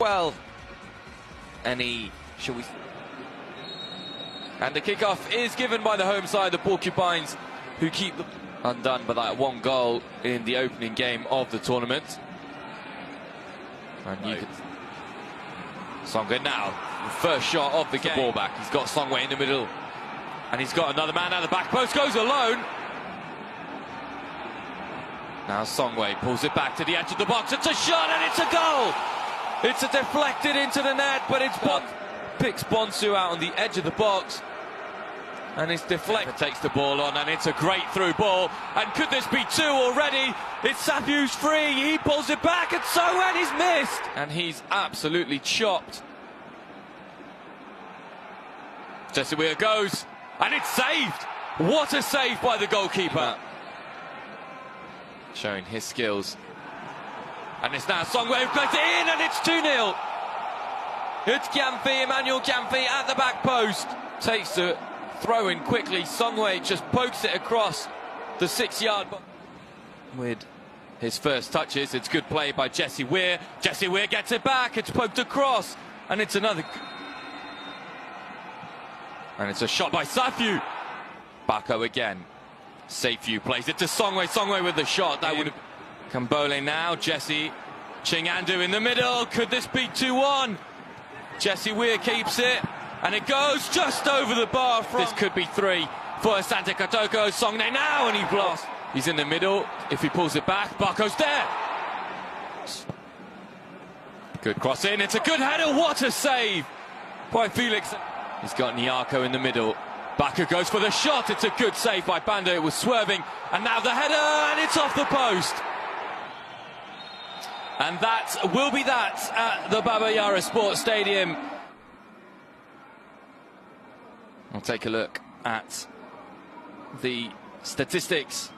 Well, shall we? And the kickoff is given by the home side, the Porcupines, who keep them undone by that one goal in the opening game of the tournament. And you can Songway now, the first shot of the game. Ball back. He's got Songway in the middle, and he's got another man out the back post. Goes alone. Now Songway pulls it back to the edge of the box. It's a shot and it's a goal. It's a deflected into the net, but it's picks Bonsu out on the edge of the box, and it's deflected. Takes the ball on, and it's a great through ball. And could this be two already? It's Sapu's free. He pulls it back, and Songway is missed, and he's absolutely chopped. Jesse Weir goes, and it's saved. What a save by the goalkeeper. Showing his skills. And it's now Songway who plays it in, and it's 2-0. It's Gyamfi, Emmanuel Gyamfi at the back post. Takes the throw in quickly. Songway just pokes it across the 6-yard box. With his first touches, it's good play by Jesse Weir. Jesse Weir gets it back, it's poked across, and it's another. And it's a shot by Safu. Bako again. Safu plays it to Songway. Songway with the shot. That would have. Kambole now. Jesse Chingandu in the middle. Could this be 2-1? Jesse Weir keeps it, and it goes just over the bar. This could be 3 for Asante Kotoko. Songne now, and he blocks. He's in the middle. If he pulls it back, Bako's there. Good cross in. It's a good header. What a save by Felix. He's got Nyako in the middle. Bako goes for the shot. It's a good save by Bando. It was swerving, and now the header, and it's off the post. And that will be that at the Baba Yara Sports Stadium. We'll take a look at the statistics.